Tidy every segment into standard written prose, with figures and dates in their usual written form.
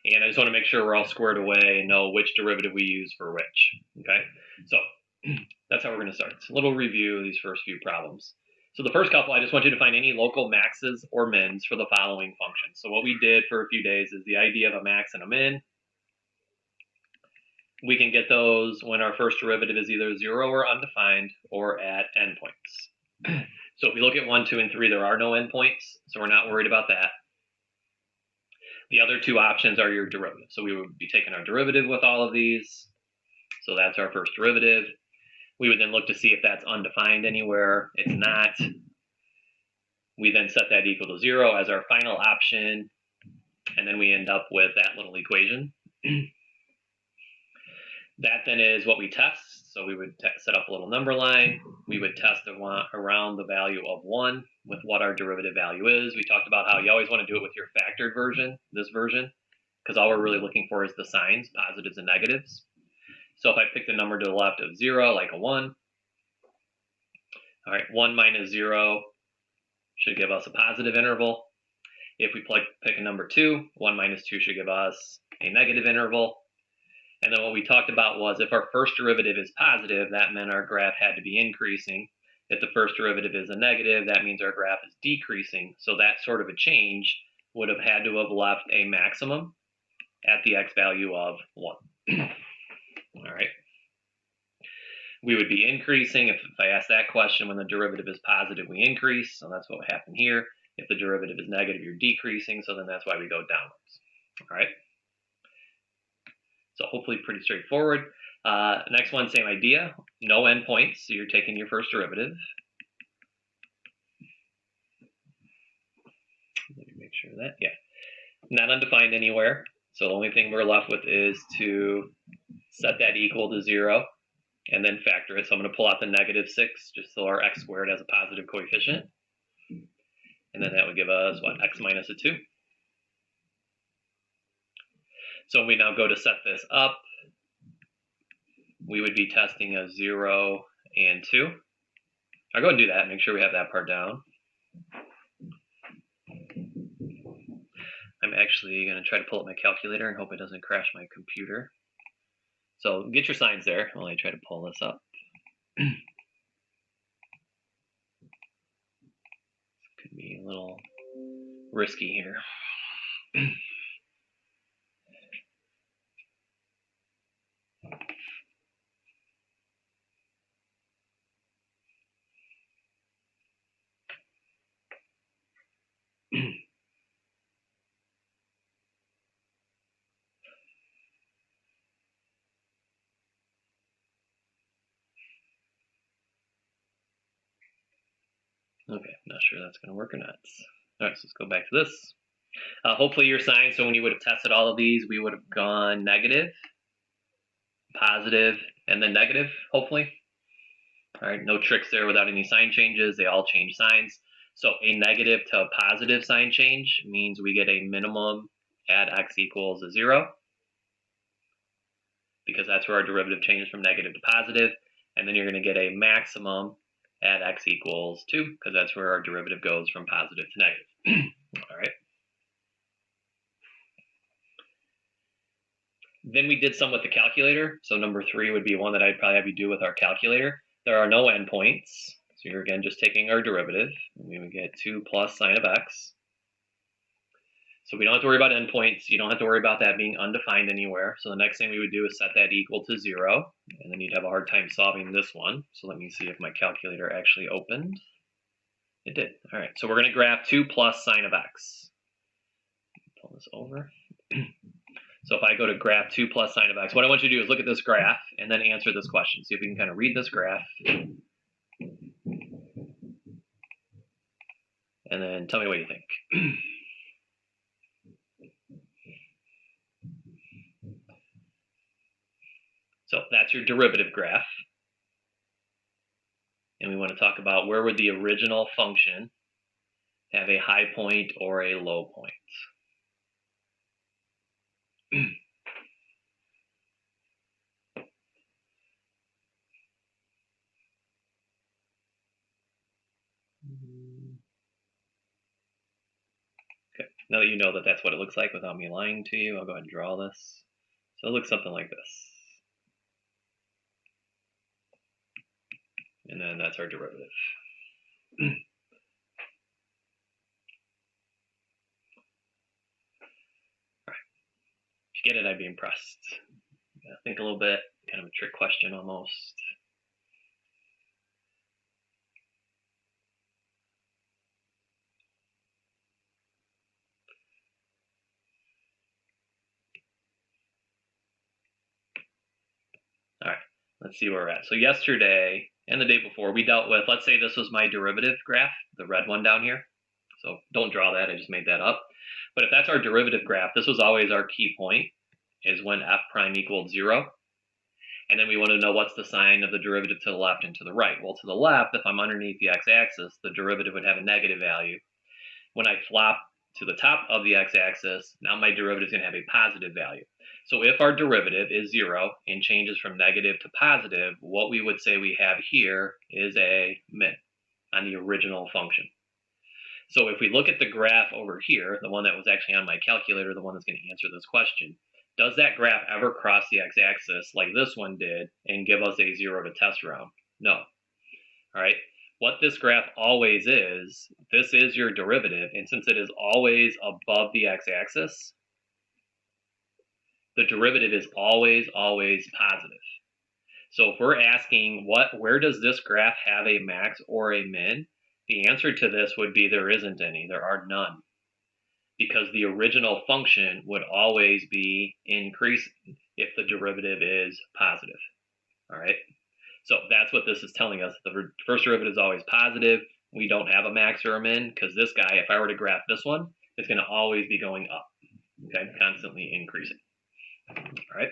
And I just want to make sure we're all squared away and know which derivative we use for which. Okay, so that's how we're going to start. A little review of these first few problems. So the first couple, I just want you to find any local maxes or mins for the following functions. So what we did for a few days is the idea of a max and a min. We can get those when our first derivative is either 0 or undefined or at endpoints. So if we look at 1, 2, and 3, there are no endpoints, so we're not worried about that. The other two options are your derivative. So we would be taking our derivative with all of these. So that's our first derivative. We would then look to see if that's undefined anywhere. It's not. We then set that equal to 0 as our final option, and then we end up with that little equation. That then is what we test. So we would set up a little number line. We would test around the value of 1 with what our derivative value is. We talked about how you always want to do it with your factored version, this version, because all we're really looking for is the signs, positives and negatives. So if I pick the number to the left of 0, like a 1, all right, 1 minus 0 should give us a positive interval. If we pick a number 2, 1 minus 2 should give us a negative interval. And then what we talked about was if our first derivative is positive, that meant our graph had to be increasing. If the first derivative is a negative, that means our graph is decreasing. So that sort of a change would have had to have left a maximum at the x value of 1. All right. We would be increasing. If I ask that question, when the derivative is positive, we increase. So that's what would happen here. If the derivative is negative, you're decreasing. So then that's why we go downwards. All right. So hopefully pretty straightforward. Next one, same idea. No endpoints. So you're taking your first derivative. Let me make sure of that. Yeah. Not undefined anywhere. So the only thing we're left with is to set that equal to 0 and then factor it. So I'm going to pull out the negative 6 just so our x squared has a positive coefficient. And then that would give us, what, x minus a 2. So we now go to set this up. We would be testing a 0 and 2. I'll go and do that, make sure we have that part down. I'm actually going to try to pull up my calculator and hope it doesn't crash my computer. So get your signs there while I try to pull this up. Could be a little risky here. Okay, not sure that's going to work or not. All right, so let's go back to this. Hopefully your signs, so when you would have tested all of these, we would have gone negative, positive, and then negative, hopefully. All right, no tricks there without any sign changes. They all change signs. So a negative to a positive sign change means we get a minimum at x equals 0, because that's where our derivative changes from negative to positive. And then you're going to get a maximum at x equals 2, because that's where our derivative goes from positive to negative. All right. Then we did some with the calculator. So number 3 would be one that I'd probably have you do with our calculator. There are no endpoints. So you're again just taking our derivative. And we would get 2 plus sine of x. So we don't have to worry about endpoints. You don't have to worry about that being undefined anywhere. So the next thing we would do is set that equal to 0. And then you'd have a hard time solving this one. So let me see if my calculator actually opened. It did. All right. So we're going to graph 2 plus sine of x. Pull this over. So if I go to graph 2 plus sine of x, what I want you to do is look at this graph and then answer this question. See if we can kind of read this graph. And then tell me what you think. So that's your derivative graph. And we want to talk about where would the original function have a high point or a low point. Okay, Now that you know that that's what it looks like without me lying to you, I'll go ahead and draw this. So it looks something like this. And then that's our derivative. All right. If you get it, I'd be impressed. Think a little bit, kind of a trick question almost. All right, let's see where we're at. So yesterday and the day before, we dealt with, let's say this was my derivative graph, the red one down here. So don't draw that, I just made that up. But if that's our derivative graph, this was always our key point, is when f prime equaled 0. And then we want to know what's the sign of the derivative to the left and to the right. Well, to the left, if I'm underneath the x-axis, the derivative would have a negative value. When I flop to the top of the x-axis, now my derivative is going to have a positive value. So if our derivative is 0 and changes from negative to positive, what we would say we have here is a min on the original function. So if we look at the graph over here, the one that was actually on my calculator, the one that's going to answer this question, does that graph ever cross the x-axis like this one did and give us a 0 to test around? No. All right. What this graph always is, this is your derivative, and since it is always above the x-axis, the derivative is always positive. So if we're asking where does this graph have a max or a min, the answer to this would be there isn't any, there are none. Because the original function would always be increasing if the derivative is positive. All right. So that's what this is telling us. The first derivative is always positive. We don't have a max or a min because this guy, if I were to graph this one, it's going to always be going up. Okay, constantly increasing. All right.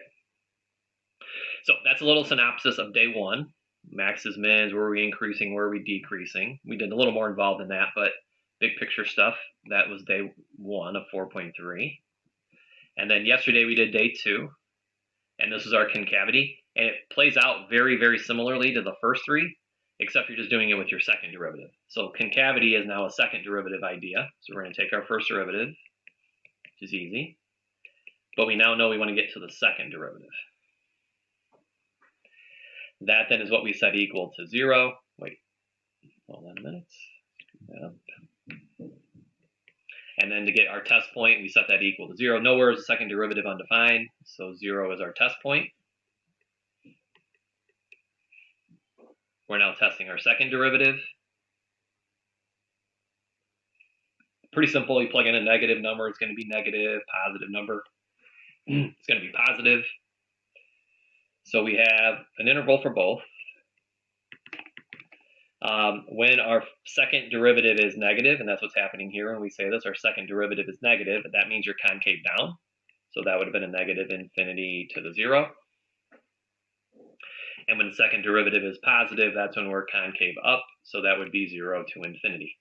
So that's a little synopsis of day one. Maxes, mins, were we increasing, were we decreasing? We did a little more involved in that, but big picture stuff, that was day one of 4.3. And then yesterday we did day 2, and this is our concavity. And it plays out very, very similarly to the first 3, except you're just doing it with your second derivative. So concavity is now a second derivative idea. So we're going to take our first derivative, which is easy. But we now know we want to get to the second derivative. That then is what we set equal to 0. Wait, hold on a minute. And then to get our test point, we set that equal to 0. Nowhere is the second derivative undefined, so 0 is our test point. We're now testing our second derivative. Pretty simple. You plug in a negative number, it's going to be negative. Positive number, it's going to be positive. So we have an interval for both. When our second derivative is negative, and that's what's happening here when we say this, our second derivative is negative, that means you're concave down. So that would have been a negative infinity to the 0. And when the second derivative is positive, that's when we're concave up. So that would be 0 to infinity.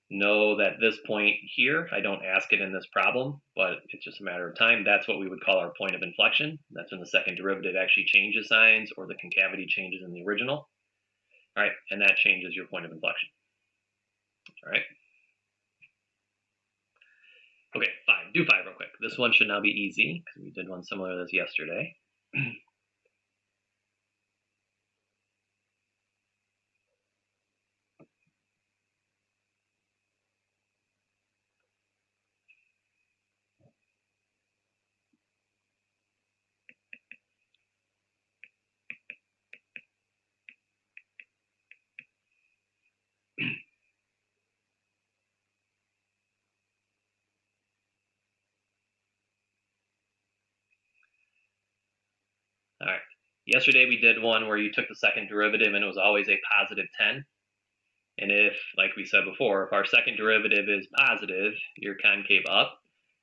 Know that this point here, I don't ask it in this problem, but it's just a matter of time. That's what we would call our point of inflection. That's when the second derivative actually changes signs or the concavity changes in the original. All right, and that changes your point of inflection. All right. Okay, 5. Do 5 real quick. This one should now be easy because we did one similar to this yesterday. All right. Yesterday we did one where you took the second derivative and it was always a positive 10. And if, like we said before, if our second derivative is positive, you're concave up.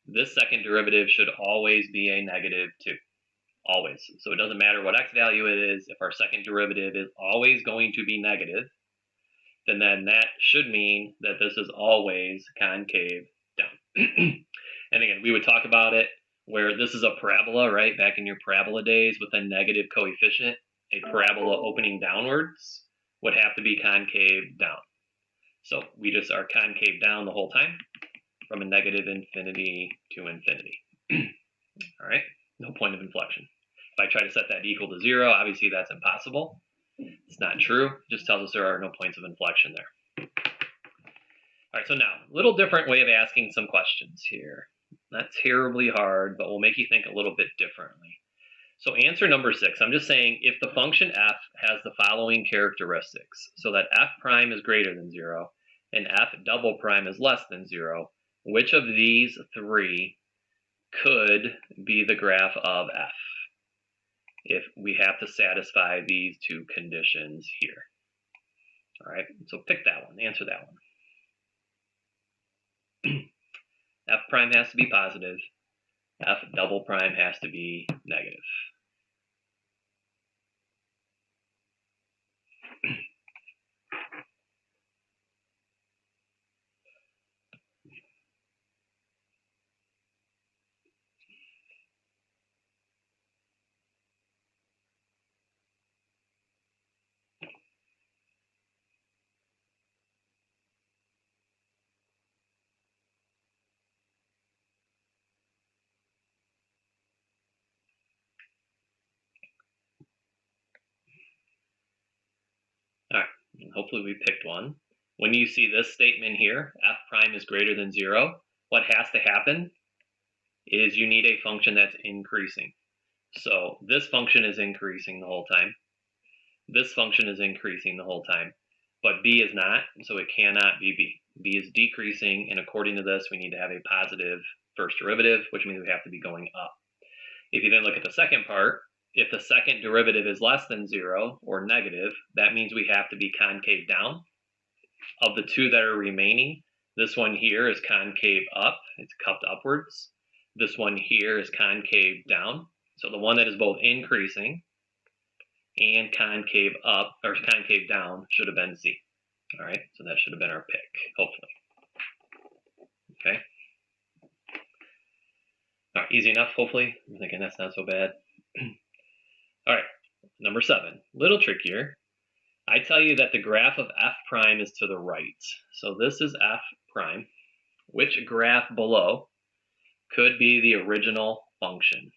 This second derivative should always be a negative 2. Always. So it doesn't matter what x value it is. If our second derivative is always going to be negative, then that should mean that this is always concave down. And again, we would talk about it where this is a parabola, right? Back in your parabola days with a negative coefficient, a parabola opening downwards would have to be concave down. So we just are concave down the whole time. from a negative infinity to infinity. All right, no point of inflection. If I try to set that equal to 0, obviously that's impossible. It's not true. It just tells us there are no points of inflection there. All right, so now, a little different way of asking some questions here. Not terribly hard, but will make you think a little bit differently. So answer number 6, I'm just saying if the function f has the following characteristics, so that f prime is greater than 0 and f double prime is less than 0, which of these 3 could be the graph of f if we have to satisfy these 2 conditions here? All right, so pick that one, answer that one. F prime has to be positive, f double prime has to be negative. All right, hopefully we picked one. When you see this statement here, f prime is greater than 0, what has to happen is you need a function that's increasing. So this function is increasing the whole time. This function is increasing the whole time, but b is not, so it cannot be b. b is decreasing, and according to this, we need to have a positive first derivative, which means we have to be going up. If you then look at the second part, if the second derivative is less than 0 or negative, that means we have to be concave down. Of the 2 that are remaining, this one here is concave up, it's cupped upwards. This one here is concave down. So the one that is both increasing and concave up, or concave down, should have been C. All right, so that should have been our pick, hopefully. Okay. All right, easy enough, hopefully. I'm thinking that's not so bad. All right, number 7, little trickier. I tell you that the graph of f prime is to the right. So this is f prime. Which graph below could be the original function?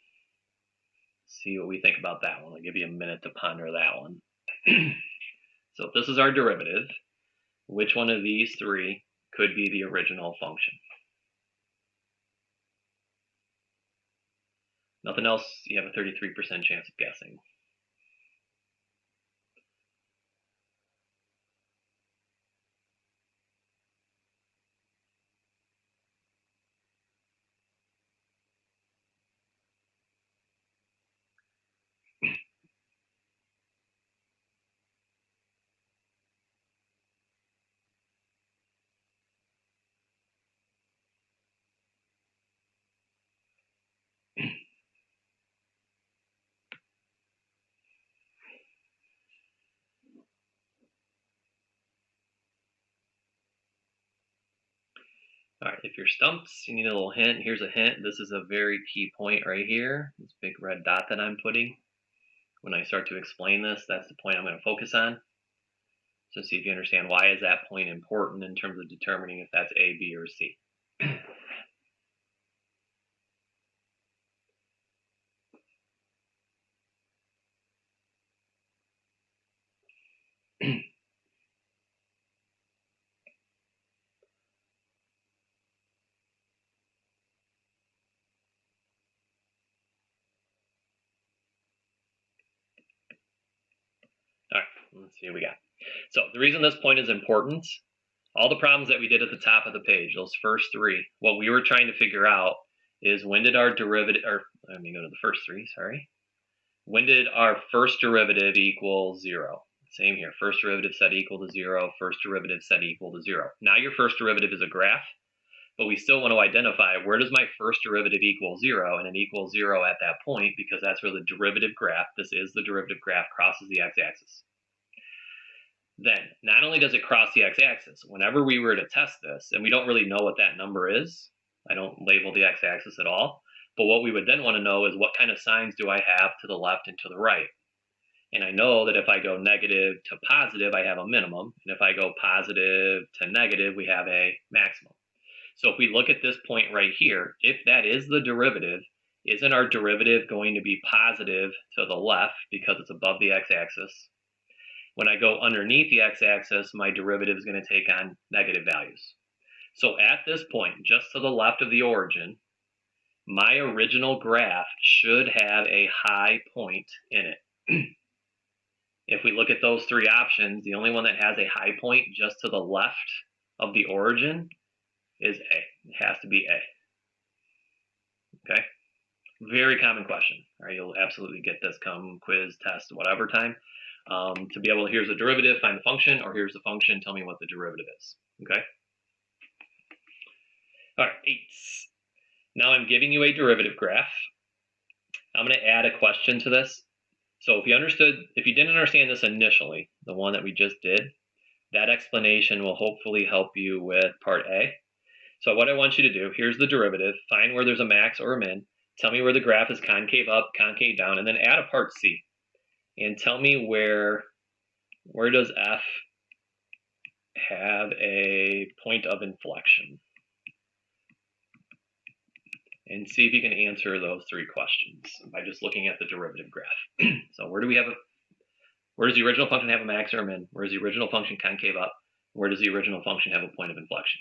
See what we think about that one. I'll give you a minute to ponder that one. So if this is our derivative, which one of these 3 could be the original function? Nothing else, you have a 33% chance of guessing. All right, if you're stumped, you need a little hint. Here's a hint. This is a very key point right here. This big red dot that I'm putting. When I start to explain this, that's the point I'm going to focus on. So see if you understand why is that point important in terms of determining if that's A, B, or C. All right, let's see what we got. So the reason this point is important, all the problems that we did at the top of the page, those first 3, what we were trying to figure out is when did our derivative, or let me go to the first 3, sorry. When did our first derivative equal 0? Same here, first derivative set equal to 0, first derivative set equal to 0. Now your first derivative is a graph, but we still want to identify where does my first derivative equal 0, and it equals 0 at that point because that's where the derivative graph, this is the derivative graph, crosses the x-axis. Then, not only does it cross the x-axis, whenever we were to test this, and we don't really know what that number is, I don't label the x-axis at all, but what we would then want to know is what kind of signs do I have to the left and to the right? And I know that if I go negative to positive, I have a minimum, and if I go positive to negative, we have a maximum. So if we look at this point right here, if that is the derivative, isn't our derivative going to be positive to the left because it's above the x-axis? When I go underneath the x-axis, my derivative is going to take on negative values. So at this point, just to the left of the origin, my original graph should have a high point in it. If we look at those three options, the only one that has a high point just to the left of the origin is A. It has to be A. Okay? Very common question. All right, you'll absolutely get this come quiz, test, whatever time. To be able to, here's the derivative, find the function, or here's the function, tell me what the derivative is. Okay? All right, 8. Now I'm giving you a derivative graph. I'm going to add a question to this. So if you didn't understand this initially, the one that we just did, that explanation will hopefully help you with part A. So what I want you to do, here's the derivative, find where there's a max or a min, tell me where the graph is concave up, concave down, and then add a part C. And tell me where does F have a point of inflection? And see if you can answer those three questions by just looking at the derivative graph. So where does the original function have a max or a min? Where does the original function concave up? Where does the original function have a point of inflection?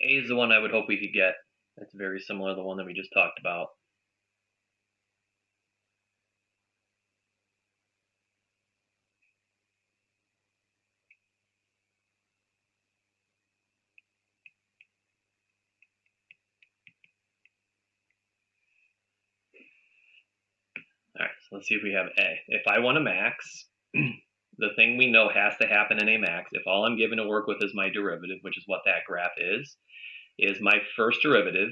A is the one I would hope we could get. It's very similar to the one that we just talked about. All right, so let's see if we have A. If I want a max, the thing we know has to happen in a max, if all I'm given to work with is my derivative, which is what that graph is my first derivative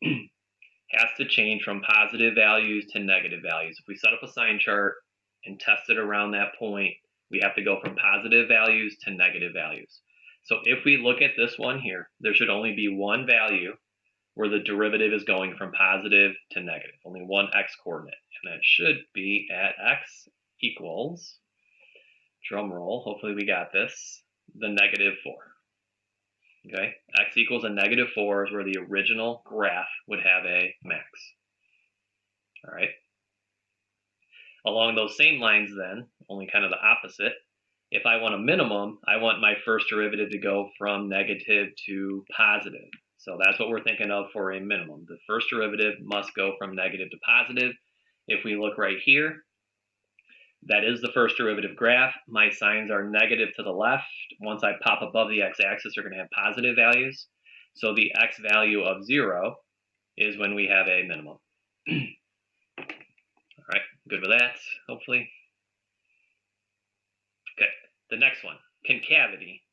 has to change from positive values to negative values. If we set up a sign chart and test it around that point, we have to go from positive values to negative values. So if we look at this one here, there should only be one value where the derivative is going from positive to negative, only one x coordinate, and that should be at x equals, drum roll, hopefully we got this, the -4. Okay, x equals a -4 is where the original graph would have a max. All right. Along those same lines then, only kind of the opposite, if I want a minimum, I want my first derivative to go from negative to positive. So that's what we're thinking of for a minimum. The first derivative must go from negative to positive. If we look right here, that is the first derivative graph. My signs are negative to the left. Once I pop above the x-axis, they're going to have positive values. So the x value of 0 is when we have a minimum. All right, good with that, hopefully. Okay, the next one, concavity.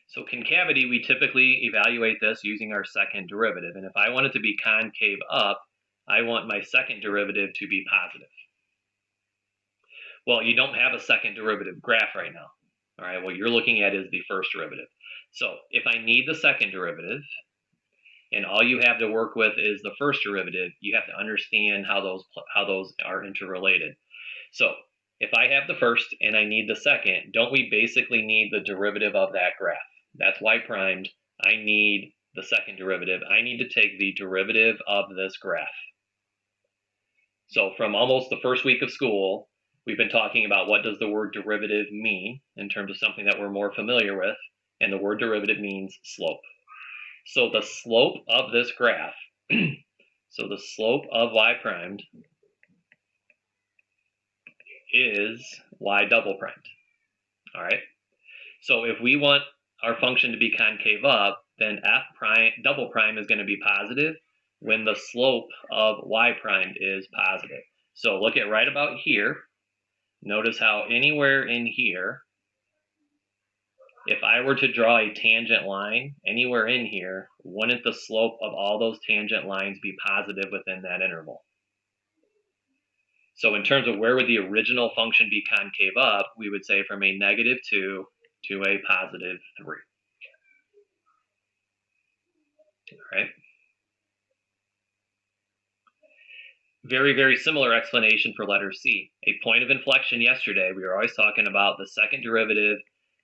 So concavity, we typically evaluate this using our second derivative. And if I want it to be concave up, I want my second derivative to be positive. Well, you don't have a second derivative graph right now. All right, what you're looking at is the first derivative. So if I need the second derivative, and all you have to work with is the first derivative, you have to understand how those are interrelated. So if I have the first and I need the second, don't we basically need the derivative of that graph? That's y primed. I need the second derivative. I need to take the derivative of this graph. So from almost the first week of school, we've been talking about what does the word derivative mean in terms of something that we're more familiar with, and the word derivative means slope. So the slope of this graph, so the slope of y primed is y double primed. All right. So if we want our function to be concave up, then f prime double prime is going to be positive when the slope of y prime is positive. So look at right about here. Notice how anywhere in here, if I were to draw a tangent line anywhere in here, wouldn't the slope of all those tangent lines be positive within that interval? So in terms of where would the original function be concave up, we would say from a -2 to a +3. All right. Very, very similar explanation for letter C. A point of inflection yesterday, we were always talking about the second derivative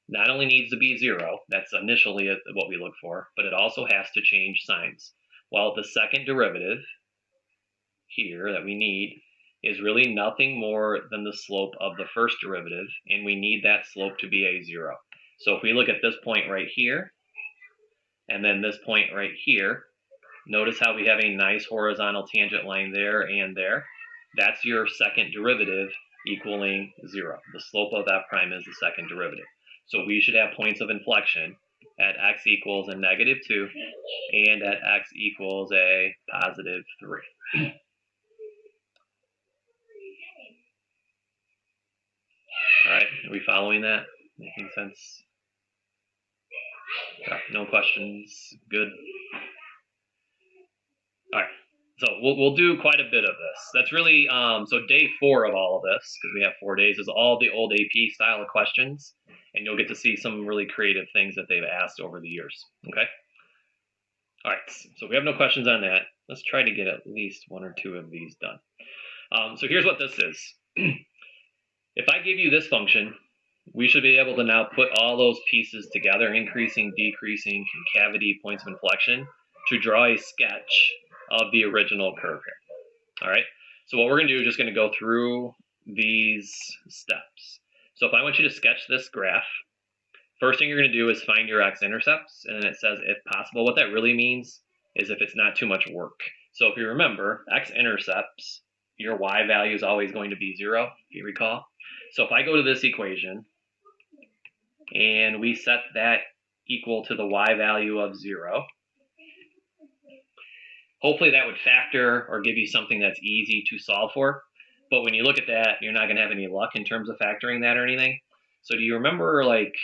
not only needs to be 0, that's initially what we look for, but it also has to change signs. Well, the second derivative here that we need is really nothing more than the slope of the first derivative, and we need that slope to be a 0. So if we look at this point right here, and then this point right here, notice how we have a nice horizontal tangent line there and there. That's your second derivative equaling 0. The slope of f prime is the second derivative. So we should have points of inflection at x equals a -2 and at x equals a +3. All right, are we following that? Making sense? No questions? Good. All right, so we'll do quite a bit of this. That's really, so day 4 of all of this, because we have 4 days, is all the old AP style of questions, and you'll get to see some really creative things that they've asked over the years, okay? All right, so we have no questions on that. Let's try to get at least 1 or 2 of these done. So here's what this is. If I give you this function, we should be able to now put all those pieces together, increasing, decreasing, concavity, points of inflection, to draw a sketch of the original curve here. All right, so what we're going to do is just going to go through these steps. So if I want you to sketch this graph, first thing you're going to do is find your x-intercepts, and then it says if possible. What that really means is if it's not too much work. So if you remember, x-intercepts, your y value is always going to be 0, if you recall. So if I go to this equation, and we set that equal to the y value of 0, hopefully that would factor or give you something that's easy to solve for. But when you look at that, you're not going to have any luck in terms of factoring that or anything. So do you remember like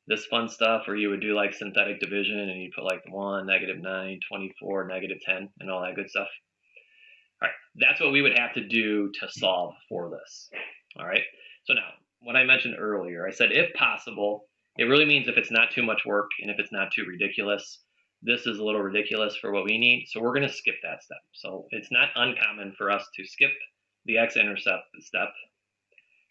this fun stuff where you would do like synthetic division and you put like 1, -9, 24, -10, and all that good stuff? All right, that's what we would have to do to solve for this. All right, so now what I mentioned earlier, I said if possible, it really means if it's not too much work and if it's not too ridiculous. This is a little ridiculous for what we need, so we're going to skip that step. So it's not uncommon for us to skip the x-intercept step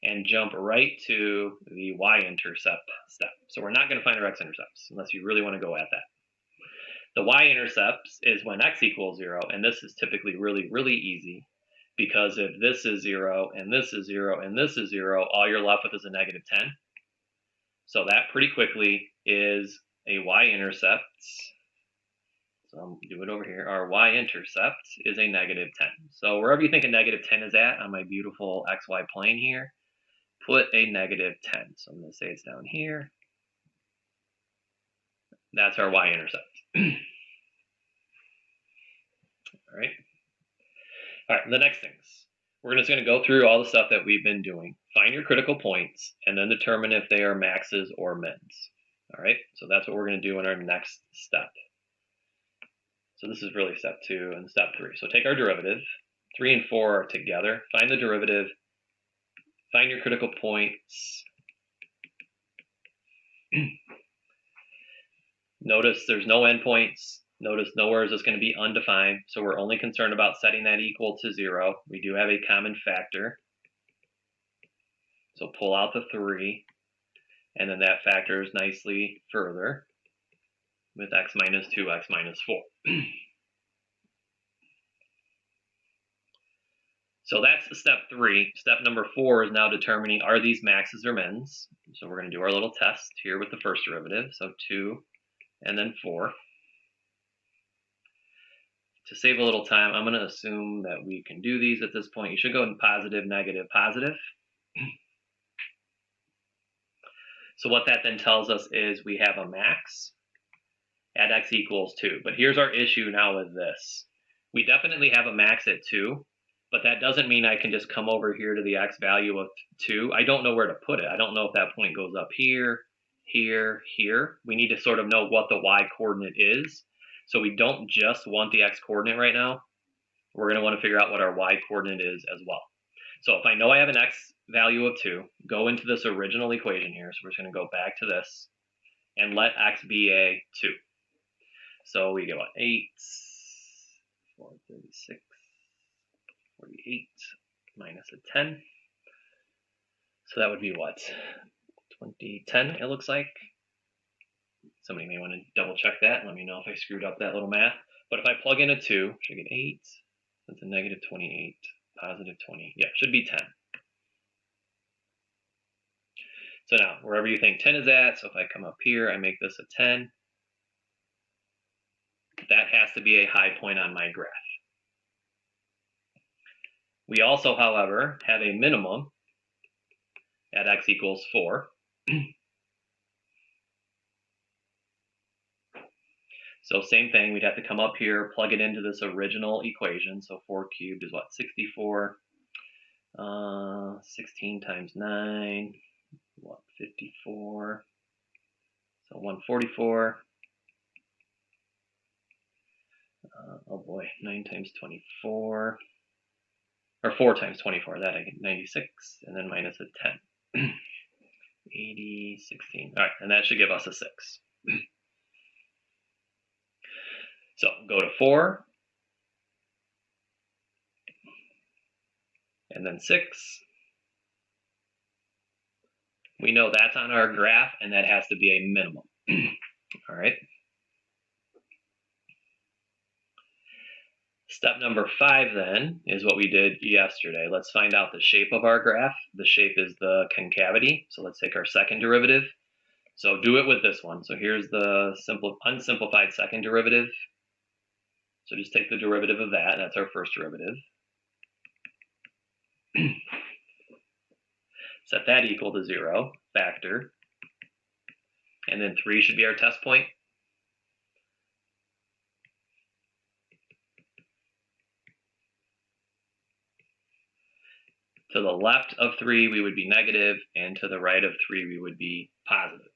and jump right to the y-intercept step. So we're not going to find our x-intercepts unless you really want to go at that. The y-intercepts is when x equals 0, and this is typically really, really easy, because if this is 0, and this is 0, and this is 0, all you're left with is a -10. So that pretty quickly is a y-intercept. So I'll do it over here. Our y-intercept is a -10. So wherever you think a -10 is at on my beautiful xy plane here, put a -10. So I'm going to say it's down here. That's our y-intercept. All right. All right, the next things. We're just going to go through all the stuff that we've been doing. Find your critical points, and then determine if they are maxes or mins. All right, so that's what we're going to do in our next step. So this is really step 2 and step 3. So take our derivative. 3 and 4 are together. Find the derivative. Find your critical points. Notice there's no endpoints. Notice nowhere is this going to be undefined. So we're only concerned about setting that equal to 0. We do have a common factor. So pull out the 3. And then that factors nicely further with x - 2, x - 4. So that's step 3. Step number 4 is now determining, are these maxes or mins? So we're going to do our little test here with the first derivative. So 2 and then 4. To save a little time, I'm going to assume that we can do these at this point. You should go in positive, negative, positive. So what that then tells us is we have a max at x equals 2. But here's our issue now with this. We definitely have a max at 2, but that doesn't mean I can just come over here to the x value of 2. I don't know where to put it. I don't know if that point goes up here, here, here. We need to sort of know what the y coordinate is. So we don't just want the x coordinate right now. We're going to want to figure out what our y coordinate is as well. So if I know I have an x value of 2, go into this original equation here. So we're just going to go back to this and let x be a 2. So we get what? 8, 4, 36, 48 minus a 10. So that would be what? 2010, it looks like. Somebody may want to double check that and let me know if I screwed up that little math. But if I plug in a 2, should I get 8? That's a negative 28, positive 20. Yeah, should be 10. So now, wherever you think 10 is at, so if I come up here, I make this a 10. That has to be a high point on my graph. We also, however, have a minimum at x equals 4. So same thing, we'd have to come up here, plug it into this original equation. So 4 cubed is what? 64. 16 times 9, what? 54. So 144. Oh boy, 9 times 24. Or 4 times 24, that I get 96, and then minus a 10. 80, 16. All right, and that should give us a 6. So go to 4, and then 6. We know that's on our graph, and that has to be a minimum. All right. Step number 5 then is what we did yesterday. Let's find out the shape of our graph. The shape is the concavity. So let's take our second derivative. So do it with this one. So here's the unsimplified second derivative. So just take the derivative of that. That's our first derivative. Set that equal to 0, factor. And then 3 should be our test point. To the left of 3, we would be negative, and to the right of 3, we would be positive.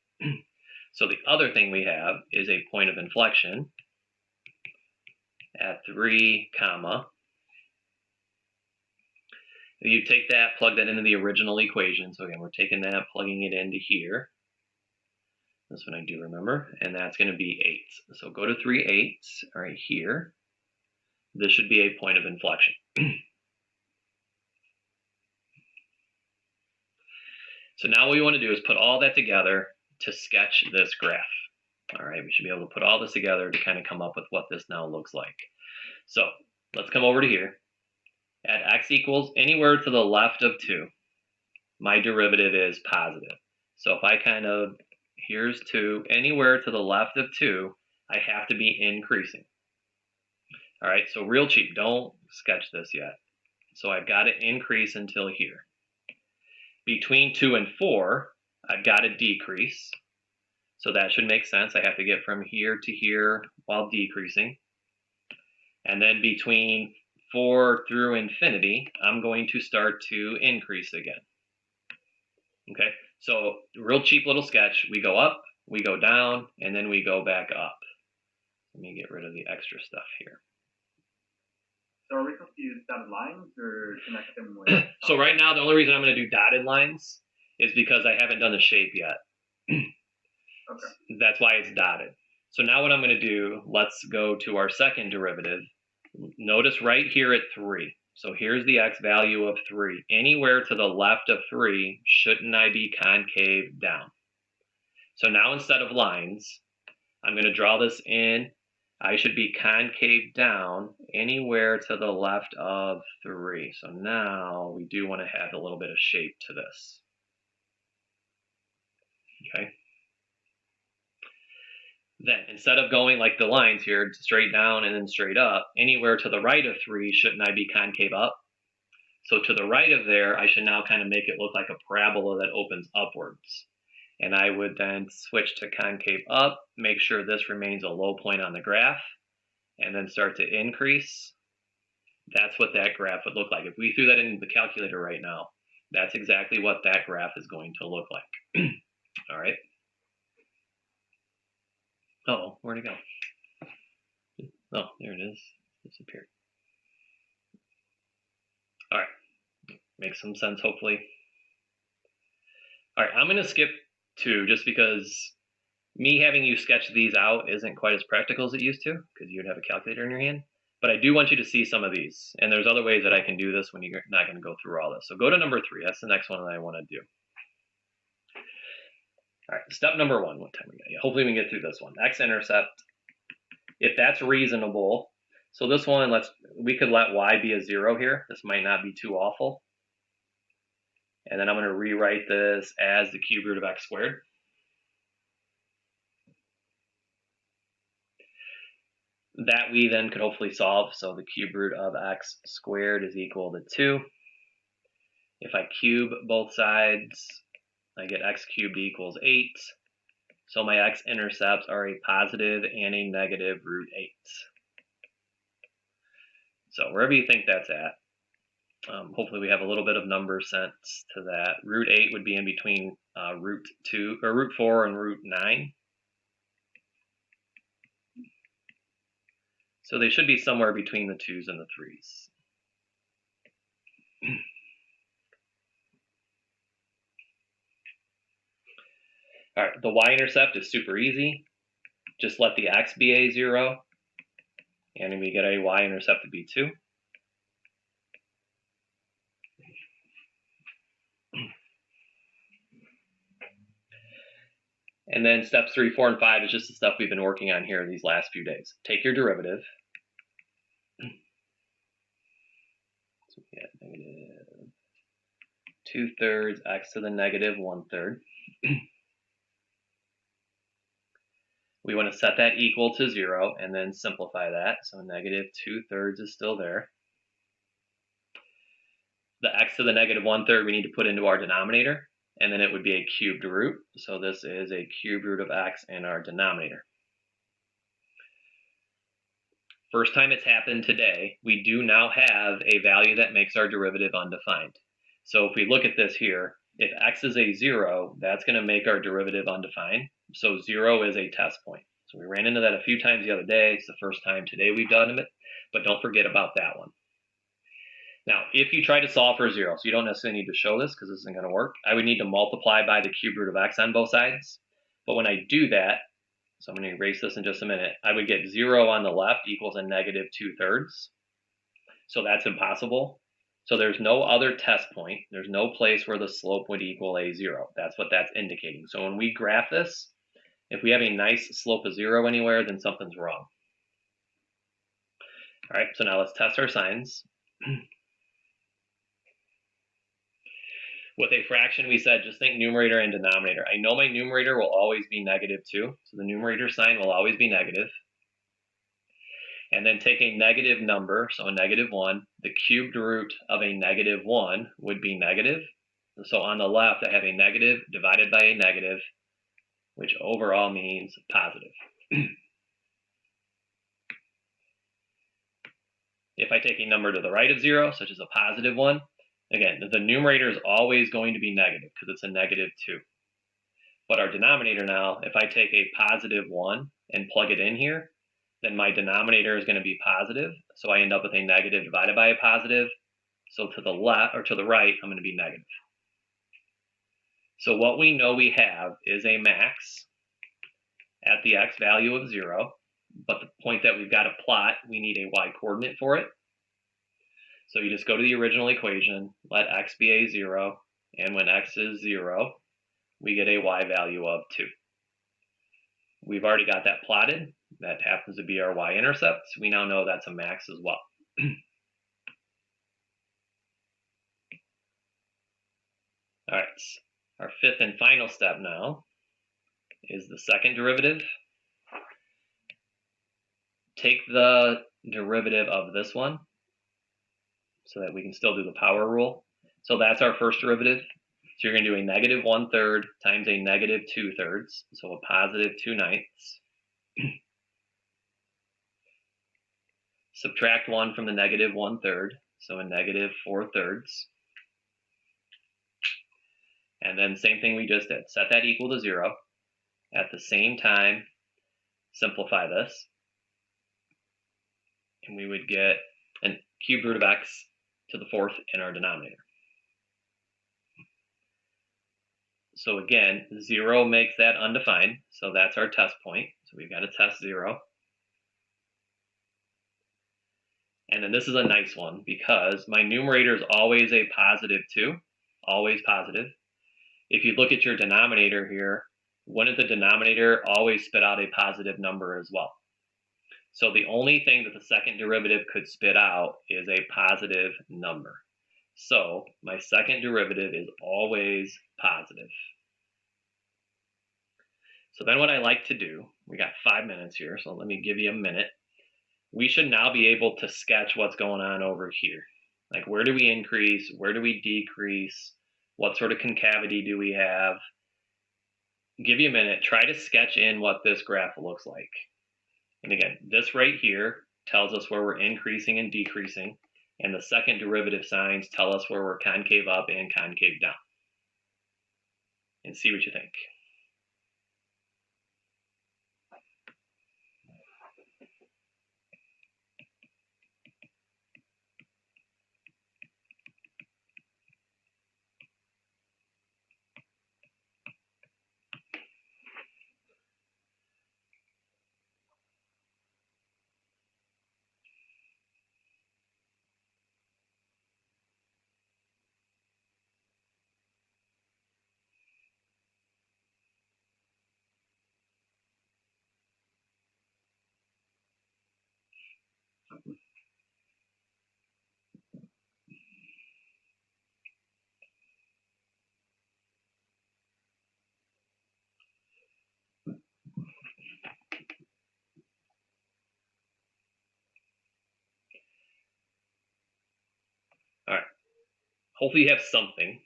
So the other thing we have is a point of inflection at 3, comma. You take that, plug that into the original equation. So again, we're taking that, plugging it into here. This one I do remember, and that's going to be 8. So go to 3, 8 right here. This should be a point of inflection. So now what we want to do is put all that together to sketch this graph. All right, we should be able to put all this together to kind of come up with what this now looks like. So let's come over to here. At x equals anywhere to the left of 2, my derivative is positive. So if I here's 2, anywhere to the left of 2, I have to be increasing. All right, so real cheap, don't sketch this yet. So I've got to increase until here. Between 2 and 4, I've got to decrease. So that should make sense. I have to get from here to here while decreasing. And then between 4 through infinity, I'm going to start to increase again. Okay, so real cheap little sketch. We go up, we go down, and then we go back up. Let me get rid of the extra stuff here. So are we supposed to use dotted lines or connect them with? So right now, the only reason I'm going to do dotted lines is because I haven't done the shape yet. Okay. That's why it's dotted. So now what I'm going to do, let's go to our second derivative. Notice right here at 3. So here's the x value of 3. Anywhere to the left of 3, shouldn't I be concave down? So now instead of lines, I'm going to draw this in I should be concave down anywhere to the left of 3. So now we do want to have a little bit of shape to this. Okay. Then, instead of going like the lines here, straight down and then straight up, anywhere to the right of 3, shouldn't I be concave up? So to the right of there, I should now kind of make it look like a parabola that opens upwards. And I would then switch to concave up, make sure this remains a low point on the graph, and then start to increase. That's what that graph would look like. If we threw that into the calculator right now, that's exactly what that graph is going to look like. All right. Oh, where'd it go? Oh, there it is. Disappeared. All right. Makes some sense, hopefully. All right, I'm going to skip 2 just because me having you sketch these out isn't quite as practical as it used to, because you'd have a calculator in your hand. But I do want you to see some of these. And there's other ways that I can do this when you're not going to go through all this. So go to number 3. That's the next one that I want to do. All right, step number 1. What time we got? Yeah, hopefully we can get through this one. X-intercept. If that's reasonable. So this one, we could let y be a 0 here. This might not be too awful. And then I'm going to rewrite this as the cube root of x squared. That we then could hopefully solve. So the cube root of x squared is equal to 2. If I cube both sides, I get x cubed equals 8. So my x-intercepts are a positive and a negative root 8. So wherever you think that's at, hopefully we have a little bit of number sense to that. Root 8 would be in between root 4 and root 9. So they should be somewhere between the 2's and the 3's. All right, the y-intercept is super easy. Just let the x be a 0, and we get a y-intercept to be 2. And then steps 3, 4, and 5 is just the stuff we've been working on here these last few days. Take your derivative. So we get negative 2/3 x to the negative 1/3. We want to set that equal to 0 and then simplify that. So negative 2/3 is still there. The x to the negative 1/3 we need to put into our denominator, and then it would be a cubed root. So this is a cubed root of x in our denominator. First time it's happened today, we do now have a value that makes our derivative undefined. So if we look at this here, if x is a 0, that's going to make our derivative undefined. So 0 is a test point. So we ran into that a few times the other day. It's the first time today we've done it, but don't forget about that one. Now, if you try to solve for 0, so you don't necessarily need to show this because this isn't going to work, I would need to multiply by the cube root of x on both sides. But when I do that, so I'm going to erase this in just a minute, I would get 0 on the left equals a negative 2/3. So that's impossible. So there's no other test point. There's no place where the slope would equal a 0. That's what that's indicating. So when we graph this, if we have a nice slope of 0 anywhere, then something's wrong. All right, so now let's test our signs. With a fraction, we said just think numerator and denominator. I know my numerator will always be negative 2, so the numerator sign will always be negative. And then take a negative number, so a negative 1. The cubed root of a negative 1 would be negative. So on the left, I have a negative divided by a negative, which overall means positive. If I take a number to the right of 0, such as a positive 1, again, the numerator is always going to be negative because it's a negative 2. But our denominator now, if I take a positive 1 and plug it in here, then my denominator is going to be positive. So I end up with a negative divided by a positive. So to the left or to the right, I'm going to be negative. So what we know we have is a max at the x value of 0. But the point that we've got to plot, we need a y coordinate for it. So you just go to the original equation, let x be a 0, and when x is 0, we get a y value of 2. We've already got that plotted. that happens to be our y-intercept, we now know that's a max as well. All right, our fifth and final step now is the second derivative. Take the derivative of this one so that we can still do the power rule. So that's our first derivative. So you're going to do a negative 1/3 times a negative 2/3, so a positive 2/9. Subtract 1 from the negative 1/3, so a negative 4/3. And then same thing we just did. Set that equal to 0. At the same time, simplify this. And we would get a cubed root of x to the 4th in our denominator. So again, 0 makes that undefined, so that's our test point. So we've got to test 0. And then this is a nice one because my numerator is always a positive 2, always positive. If you look at your denominator here, wouldn't the denominator always spit out a positive number as well? So the only thing that the second derivative could spit out is a positive number. So my second derivative is always positive. So then what I like to do, we got 5 minutes here, so let me give you a minute. We should now be able to sketch what's going on over here. Like, where do we increase? Where do we decrease? What sort of concavity do we have? Give you a minute. Try to sketch in what this graph looks like. And again, this right here tells us where we're increasing and decreasing. And the second derivative signs tell us where we're concave up and concave down. And see what you think. All right. Hopefully you have something.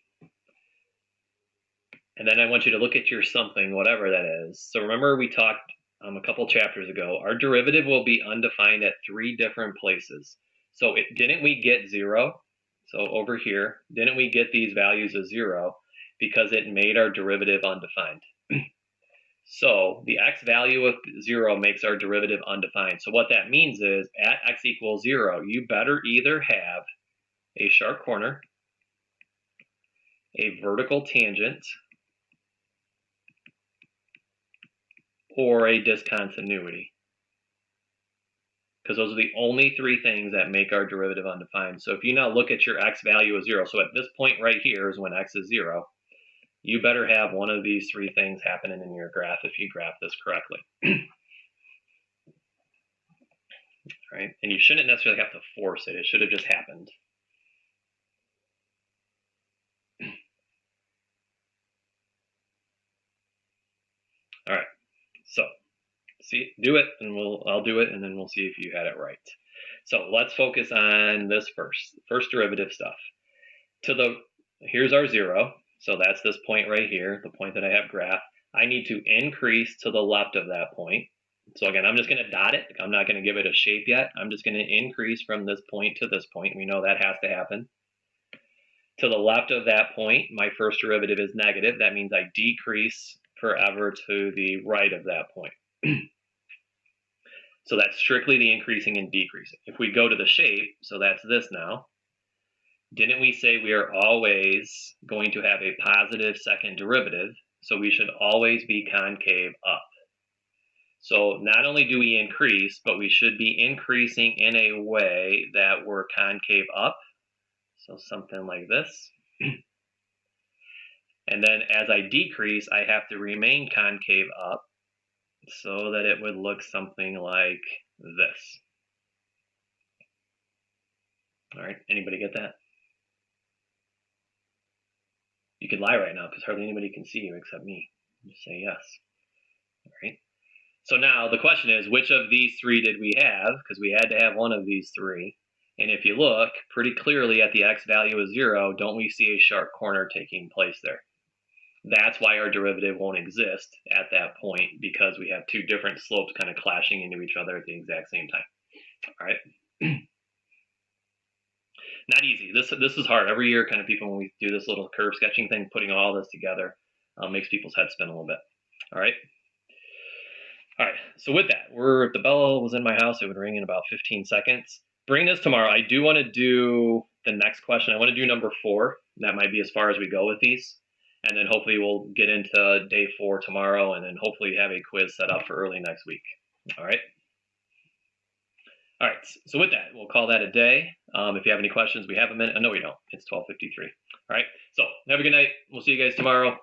And then I want you to look at your something, whatever that is. So remember we talked a couple chapters ago, our derivative will be undefined at 3 different places. So didn't we get 0? So over here, didn't we get these values of 0 because it made our derivative undefined? So the x value of 0 makes our derivative undefined. So what that means is at x equals 0, you better either have a sharp corner, a vertical tangent, or a discontinuity. Because those are the only 3 things that make our derivative undefined. So if you now look at your x value as 0, so at this point right here is when x is 0, you better have one of these 3 things happening in your graph if you graph this correctly. Right? And you shouldn't necessarily have to force it. It should have just happened. All right. So do it, and I'll do it, and then we'll see if you had it right. So let's focus on this first derivative stuff. Here's our 0. So that's this point right here, the point that I have graphed. I need to increase to the left of that point. So again, I'm just going to dot it. I'm not going to give it a shape yet. I'm just going to increase from this point to this point. We know that has to happen. To the left of that point, my first derivative is negative. That means I decrease forever to the right of that point. So that's strictly the increasing and decreasing. If we go to the shape, so that's this now, didn't we say we are always going to have a positive second derivative? So we should always be concave up. So not only do we increase, but we should be increasing in a way that we're concave up. So something like this. And then as I decrease, I have to remain concave up so that it would look something like this. All right, anybody get that? You could lie right now because hardly anybody can see you except me. Just say yes. All right. So now the question is, which of these three did we have? Because we had to have one of these three. And if you look pretty clearly at the x value of 0, don't we see a sharp corner taking place there? That's why our derivative won't exist at that point, because we have two different slopes kind of clashing into each other at the exact same time. All right. Not easy. This is hard. Every year, kind of people, when we do this little curve sketching thing, putting all this together makes people's heads spin a little bit. All right. All right. So with that, if the bell was in my house, it would ring in about 15 seconds. Bring this tomorrow. I do want to do the next question. I want to do number 4. That might be as far as we go with these. And then hopefully we'll get into day 4 tomorrow, and then hopefully have a quiz set up for early next week. All right. All right, so with that, we'll call that a day. If you have any questions, we have a minute. No, we don't. It's 12:53. All right, so have a good night. We'll see you guys tomorrow.